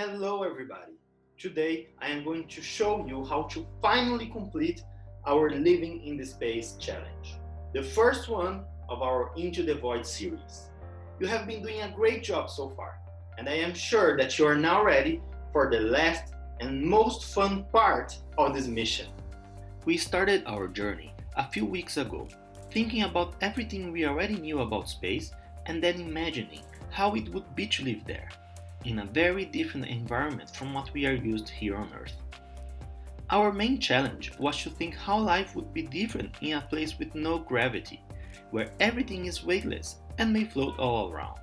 Hello everybody! Today I am going to show you how to finally complete our Living in the Space challenge, the first one of our Into the Void series. You have been doing a great job so far, and I am sure that you are now ready for the last and most fun part of this mission. We started our journey a few weeks ago, thinking about everything we already knew about space and then imagining how it would be to live there, in a very different environment from what we are used here on Earth. Our main challenge was to think how life would be different in a place with no gravity, where everything is weightless and may float all around.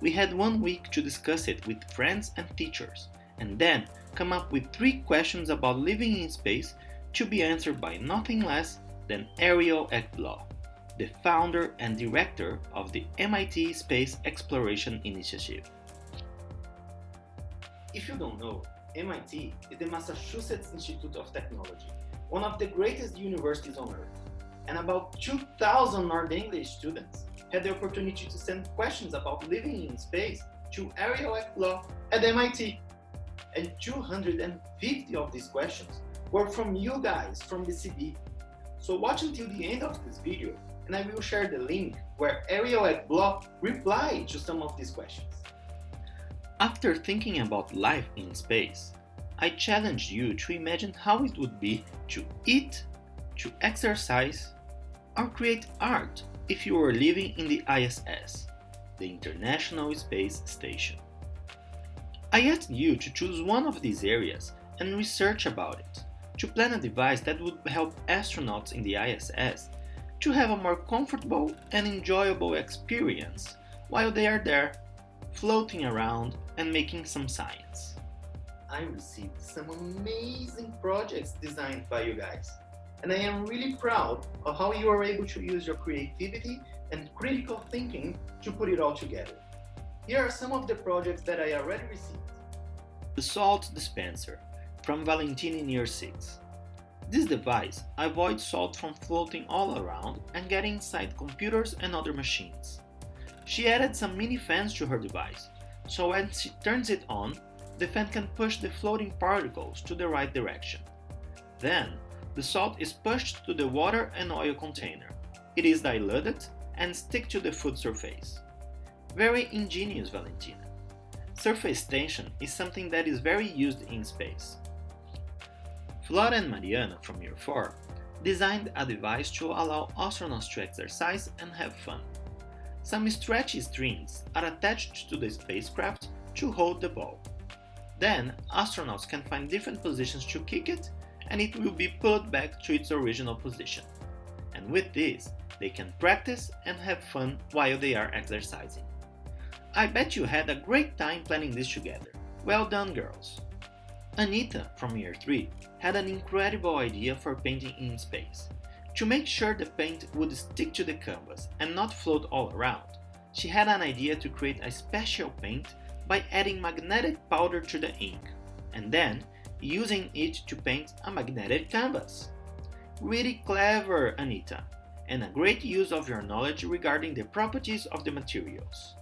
We had 1 week to discuss it with friends and teachers, and then come up with 3 questions about living in space to be answered by nothing less than Ariel Ekblaw, the founder and director of the MIT Space Exploration Initiative. If you don't know, MIT is the Massachusetts Institute of Technology, one of the greatest universities on Earth, and about 2,000 North English students had the opportunity to send questions about living in space to Ariel Ekblaw at MIT. And 250 of these questions were from you guys from the CB. So watch until the end of this video and I will share the link where Ariel Ekblaw replied to some of these questions. After thinking about life in space, I challenged you to imagine how it would be to eat, to exercise, or create art if you were living in the ISS, the International Space Station. I asked you to choose one of these areas and research about it, to plan a device that would help astronauts in the ISS to have a more comfortable and enjoyable experience while they are there, floating around and making some science. I received some amazing projects designed by you guys, and I am really proud of how you are able to use your creativity and critical thinking to put it all together. Here are some of the projects that I already received. The salt dispenser from Valentina in year 6. This device avoids salt from floating all around and getting inside computers and other machines. She added some mini fans to her device, so when she turns it on, the fan can push the floating particles to the right direction. Then, the salt is pushed to the water and oil container. It is diluted and stick to the food surface. Very ingenious, Valentina. Surface tension is something that is very used in space. Flora and Mariana from year 4 designed a device to allow astronauts to exercise and have fun. Some stretchy strings are attached to the spacecraft to hold the ball. Then, astronauts can find different positions to kick it and it will be pulled back to its original position. And with this, they can practice and have fun while they are exercising. I bet you had a great time planning this together. Well done, girls! Anita from year 3 had an incredible idea for painting in space. To make sure the paint would stick to the canvas and not float all around, she had an idea to create a special paint by adding magnetic powder to the ink, and then using it to paint a magnetic canvas. Really clever, Anita, and a great use of your knowledge regarding the properties of the materials.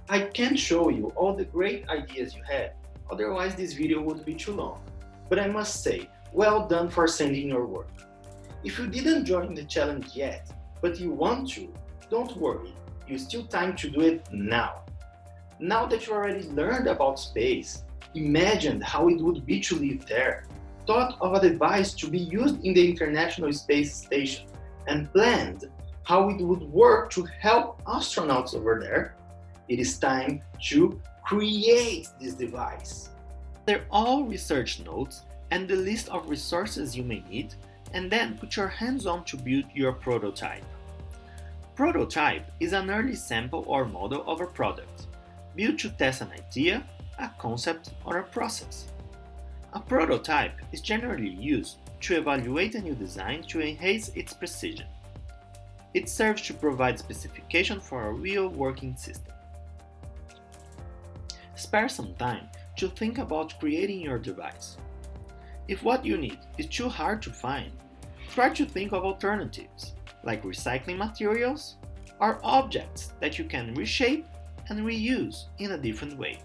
I can't show you all the great ideas you had, otherwise this video would be too long. But I must say, well done for sending your work. If you didn't join the challenge yet, but you want to, don't worry, you still time to do it now. Now that you already learned about space, imagined how it would be to live there, thought of a device to be used in the International Space Station, and planned how it would work to help astronauts over there, it is time to create this device. They're all research notes and the list of resources you may need, and then put your hands on to build your prototype. Prototype is an early sample or model of a product, built to test an idea, a concept, or a process. A prototype is generally used to evaluate a new design to enhance its precision. It serves to provide specification for a real working system. Spare some time to think about creating your device. If what you need is too hard to find, try to think of alternatives, like recycling materials or objects that you can reshape and reuse in a different way.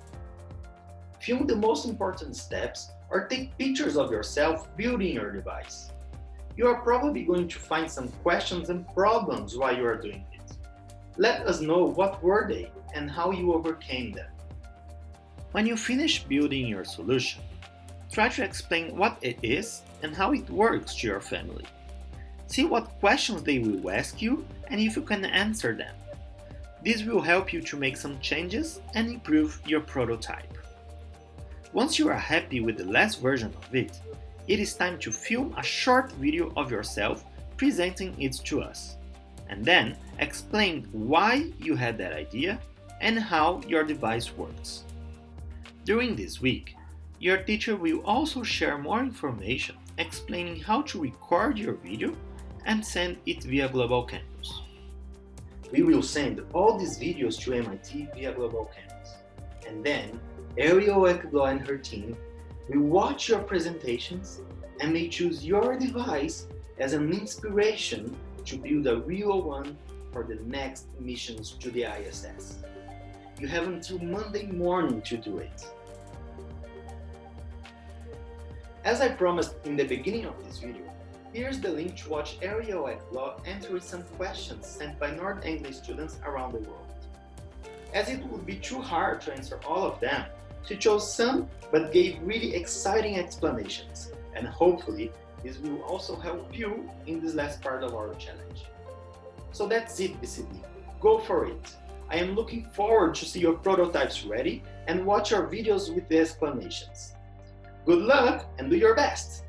film the most important steps, or take pictures of yourself building your device. You are probably going to find some questions and problems while you are doing it. Let us know what were they and how you overcame them. When you finish building your solution, try to explain what it is and how it works to your family. See what questions they will ask you and if you can answer them. This will help you to make some changes and improve your prototype. Once you are happy with the last version of it, it is time to film a short video of yourself presenting it to us, and then explain why you had that idea and how your device works. During this week, your teacher will also share more information explaining how to record your video and send it via Global Campus. We will send all these videos to MIT via Global Campus, and then Ariel Ekblaw and her team will watch your presentations and may choose your device as an inspiration to build a real one for the next missions to the ISS. You have until Monday morning to do it. As I promised in the beginning of this video, here's the link to watch Ariel Ekblaw answer some questions sent by North English students around the world. As it would be too hard to answer all of them, she chose some but gave really exciting explanations, and hopefully this will also help you in this last part of our challenge. So that's it, BCD. Go for it! I am looking forward to see your prototypes ready and watch your videos with the explanations. Good luck and do your best!